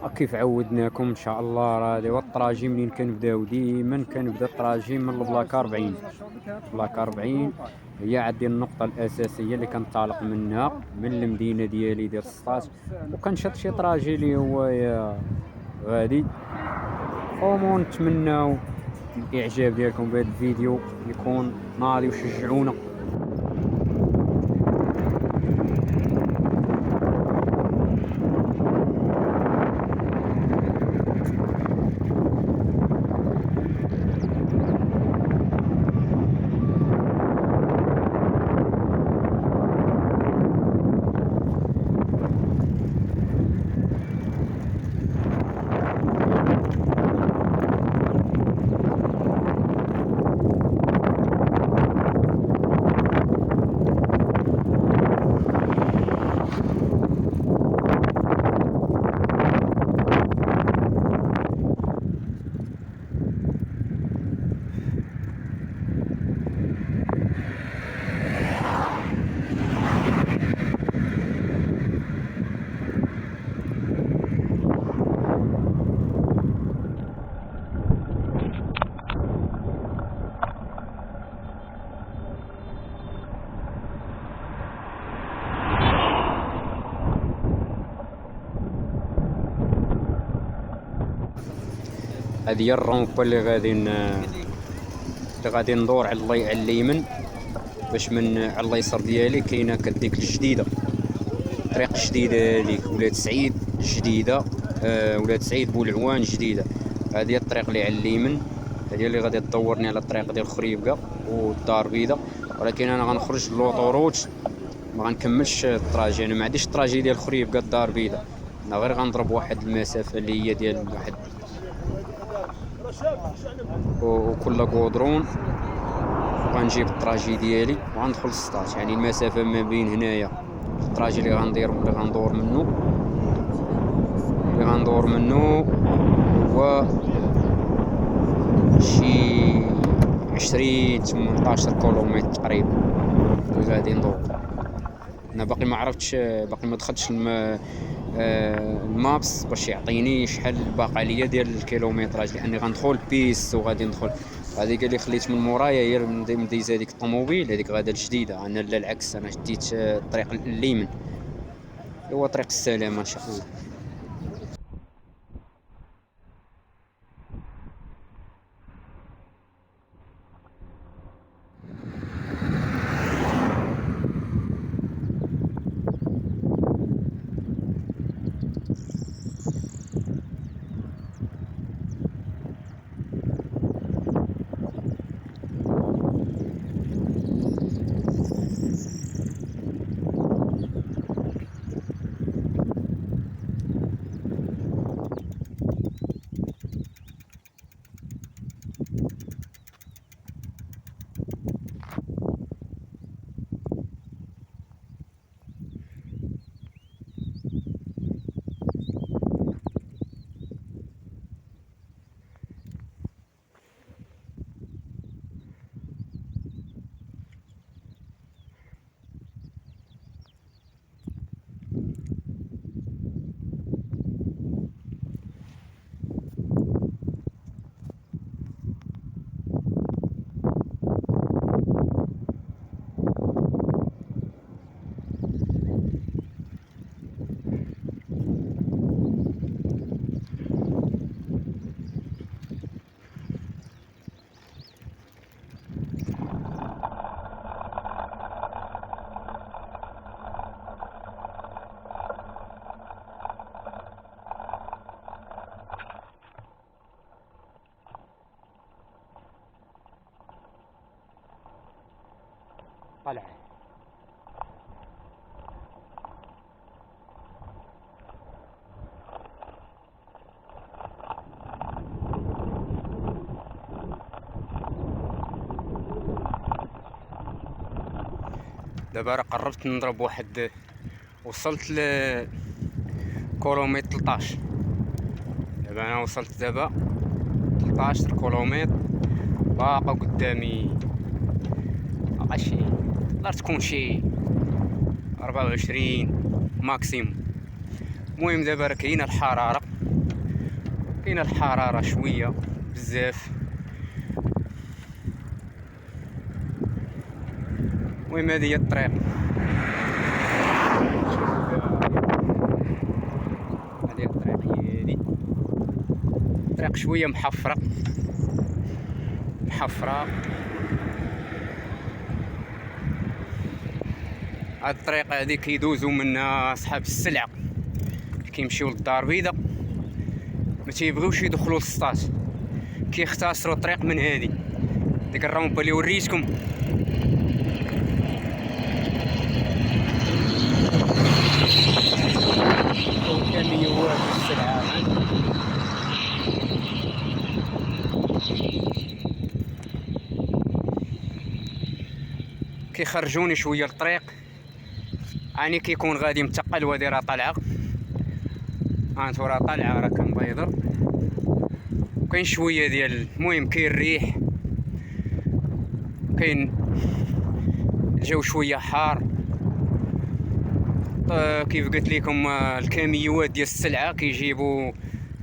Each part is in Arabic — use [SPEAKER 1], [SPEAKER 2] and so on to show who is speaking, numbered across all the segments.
[SPEAKER 1] كيف عودناكم ان شاء الله. راه هذا هو الطراجي منين كنبداو، ديما كنبدا الطراجي من البلاكه 40. البلاكه 40 هي عندي النقطه الاساسيه اللي كنطلق منها من المدينه ديالي ديال السطات، وكنشط شي طراجي اللي هو غادي. ونتمناو الاعجاب ديالكم بهذا الفيديو، يكون ناضي وشجعونا. هذه هي الرونبا اللي غادي ندور على اليمين، باش من على اليسار ديالي كاينه كديك الجديده، طريق جديده هذيك ولاد سعيد جديده، ولاد سعيد بولعوان جديده. هذه هي الطريق اللي على اليمين، هذه اللي غادي تدورني على الطريق ديال خريبكه والدار البيضاء. ولكن انا غنخرج لوطوروت، ما غنكملش الطراجي. انا ما عنديش الطراجي ديال خريبكه الدار البيضاء، انا غير غنضرب واحد المسافه اللي هي ديال واحد وكل كودرون، وغنجيب الطراجي ديالي وغندخل للسطاج. يعني المسافه ما بين هنايا الطراجي اللي غندور منه هو شي 20-18 كيلومتر تقريبا اللي غادي ندور. انا باقي ما عرفتش، باقي ما دخلتش المابس باش يعطيني شحال باقي عليا ديال الكيلومتراج، لاني غندخل بيس وغادي ندخل. هذيك اللي خليت من مورايا هي مديزه هذيك الطوموبيل، هذيك غادا الجديده. انا لا العكس، انا شديت الطريق اليمين، هو طريق السلامه ان شاء الله. طلع دابا راه قربت نضرب واحد، وصلت ل كيلومتر 13. دابا انا وصلت 13 كيلومتر، باقا قدامي باقا شي تقدر تكون شي 24 ماكسيموم. المهم دابا راه كاينه الحراره، كاينه الحراره شويه بزاف. المهم هذه هي الطريق، هذه الطريق هي هذه. الطريق شويه محفره. هاد الطريق هادي كيدوزو منها صحاب السلعة كيمشيو للدار البيضاء، ما تيبغيوش يدخلوا للسطاج، كيختصروا الطريق من هادي. ديك الرومبا اللي وريتكم كاميوات السلعة كيخرجوني شويه الطريق، يعني كيكون غادي متقل وهادي راه طالعه، هانتو راه طالعه راه كنبيضر، وكاين شويه ديال المهم كاين الريح، كاين الجو شويه حار. كيف قلت لكم الكاميوات ديال السلعه كيجيبوا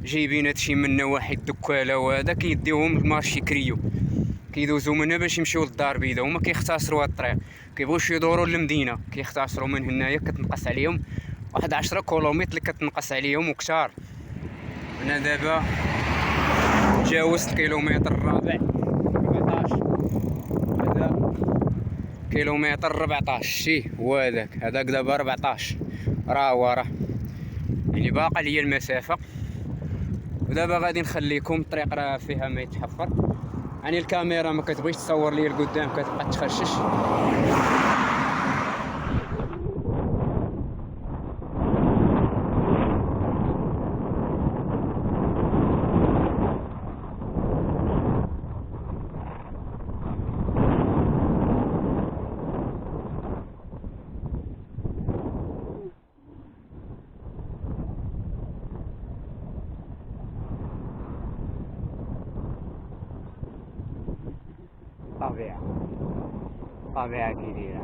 [SPEAKER 1] جايبين هادشي من نواحي الدكاله، وهذا كيديوهم لمارشي كريو، كيدوزو منها باش يمشيو للدار البيضاء. هما كيختصروا هاد الطريق، كيبغوش يدوروا للمدينه، كيختصروا من هنايا. كتنقص عليهم واحد 10 كيلومتر اللي كتنقص عليهم وكثار. انا دابا تجاوزت الكيلومتر الرابع 14، هذا كيلومتر 14 شي هو هذاك دابا 14 راه يعني باقا ليا المسافه. ودابا غادي نخليكم الطريق راه فيها ما يتحفر، يعني الكاميرا ما كتبغيش تصور لي القدام، كتبقى تخشش. طبيعة كبيرة.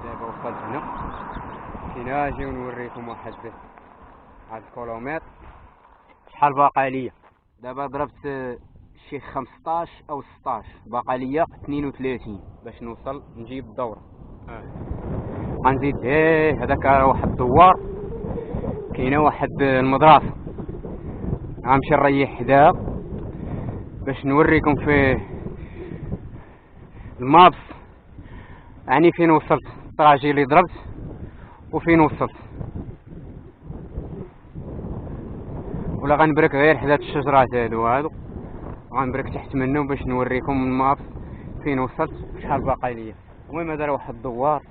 [SPEAKER 1] دابا وصلت هنا، كي نوريكم واحد الكيلومتر شحال باقا ليا. دابا ضربت شي 15 او 16، باقا ليا 32 باش نوصل نجيب الدورة. غنزيد هذاك واحد الدوار، كاينه واحد المدرسة، غنمشي نريح حداها باش نوريكم في المابس يعني فين وصلت، الطراجي اللي ضربت وفين وصلت. ولا غنبرك غير حدا الشجرات هادو غنبرك تحت منهم باش نوريكم المابس فين وصلت وشحال باقي ليا. المهم هذا راه واحد الدوار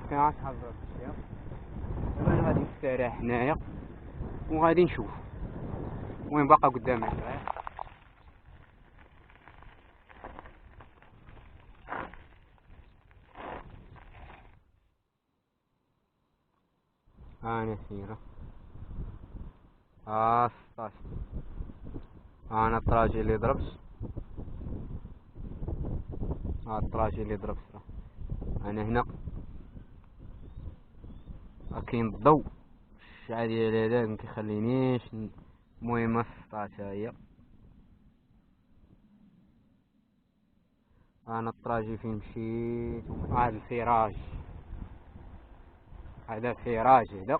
[SPEAKER 1] فين شحال ضربت فيها. دابا انا غادي نستريح هنايا وغادي نشوف. المهم باقا قدامي انا سيره 16. انا الطراجي اللي ضربت، الطراجي اللي ضربت انا هنا كاين الضوء الشعاع ديال هذاك ما كيخلينيش. المهم 16 هي انا الطراجي فين مشيت. هذا الفراج، هذا فراج هذا،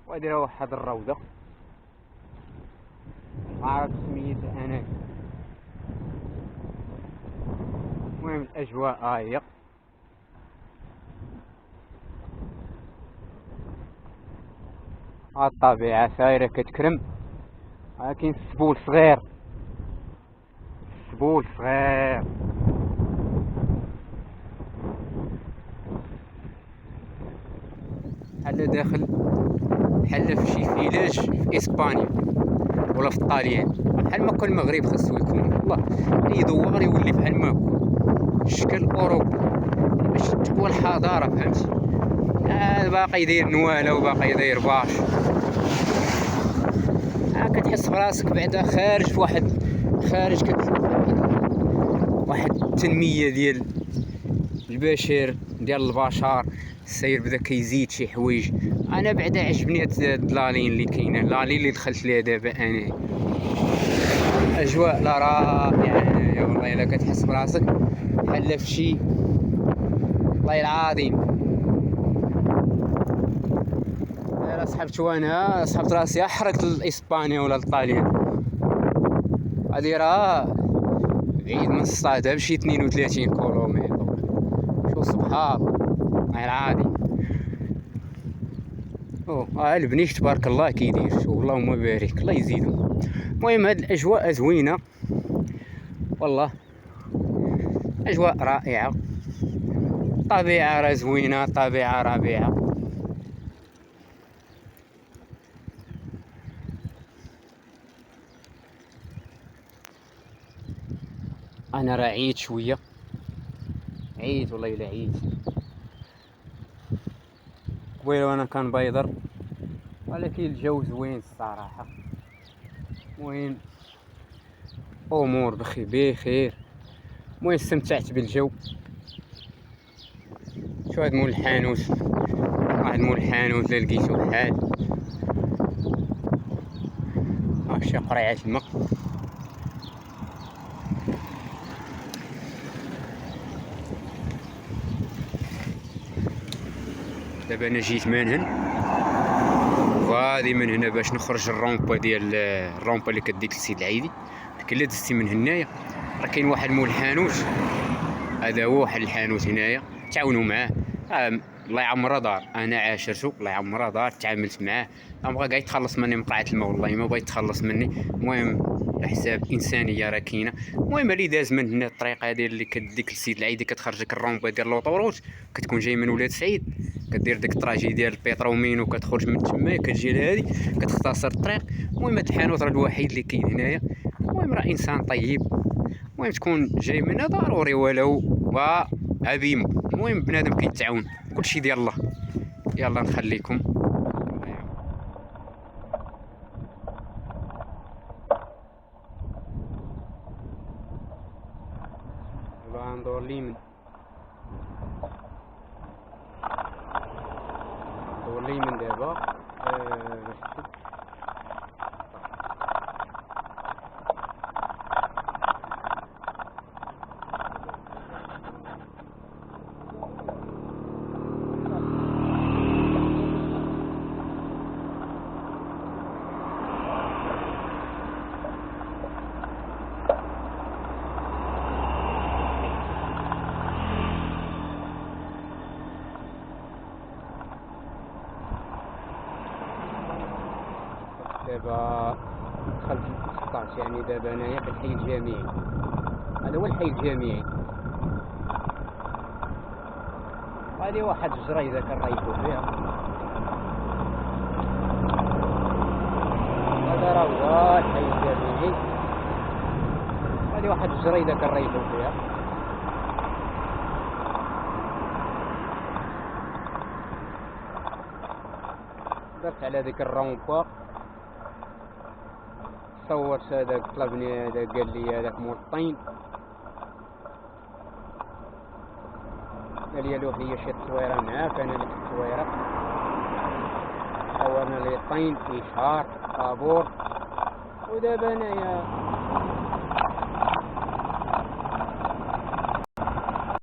[SPEAKER 1] وهادي راه واحد الروضة معرفت سميتها انا. المهم الاجواء هي الطبيعة سايرة كتكرم. كاين السبول صغير، السبول صغير. بحال داخل بحال في شي فيلاج في اسبانيا ولا في الطاليان، بحال ما كل المغرب خاصو يكون. والله اي دوار يولي بحال ما هو شكل اوروبا باش تقوى الحضاره، فهمتي؟ باقي يدير نواله وباقي يدير باش كتحس براسك بعدا خارج في واحد، خارج كتشوف واحد التنمية ديال البشر، ديال البشر. السير بدا كيزيد شي حوايج. انا بعدا عجبني هاد لالين اللي كاينه، لالين اللي دخلت ليها دابا انا. اجواء لا رائعه هنايا والله، الا كتحس براسك بحال في شي، والله العظيم الا صحبت وانا صحبت راسي حركت لاسبانيا ولا لطاليان. هادي راه بعيد من الصاد بشي 32 كيلومتر. شو سبحان الله العظيم. البنيك تبارك الله كيدير، شوف اللهم بارك الله يزيدهم. المهم هاد الاجواء زوينه والله، اجواء رائعه، طبيعه راه زوينه، طبيعه ربيعه. انا راه عييت شويه، عييت والله الا عييت. قبيله وانا كنبيضر، ولكن الجو زوين الصراحه. المهم امور بخير. المهم استمتعت بالجو. شو هاد مول الحانوت، واحد مول الحانوت لا لقيتو بحال شي قريعه الماء. دابا انا جيت منهن، وغادي من هنا باش نخرج الرومبا ديال الرومبا اللي كديك للسيد العيدي. كلا دزتي من هنايا راه كاين واحد مول الحانوت، هذا هو واحد الحانوت هنايا تعاونوا معاه. الله يعمرها دار، انا عاشرته الله يعمرها دار، تعاملت معاه، بغا كاع يتخلص مني من قرعه الماء، والله ما بغا يتخلص مني. المهم على حساب انسانيه راه كاينه. المهم اللي داز من هنا الطريق هذه اللي كديك للسيد العيدي كتخرجك الرومبا ديال لوطوروت، كتكون جاي من ولاد سعيد، كدير ديك الطراجي ديال البيترومين وكتخرج من تما كتجي لهادي كتختصر الطريق. المهم هاد الحانوت راه الوحيد اللي كاين هنايا. المهم راه انسان طيب، المهم تكون جاي منها ضروري ولو عبيمو. المهم بنادم كيتعاون، كلشي ديال الله. يلا نخليكم. ندور اليمين، ندور اليمين دابا. دابا دخلت في 16، يعني دابا انايا في الحي الجامعي. هذا هو الحي الجامعي. هذه واحد الجريده كنريحو فيها. هذا راه هو الحي الجامعي. هذه واحد الجريده كنريحو فيها. درت على ديك الرومبا، صورت هذاك، طلبني هذا قال لي هذاك مول الطين، قال لي لوح لي شي تصويره معاك. انا لك التصويره، صورنا لي الطين، اشهار، طابور. ودابا انايا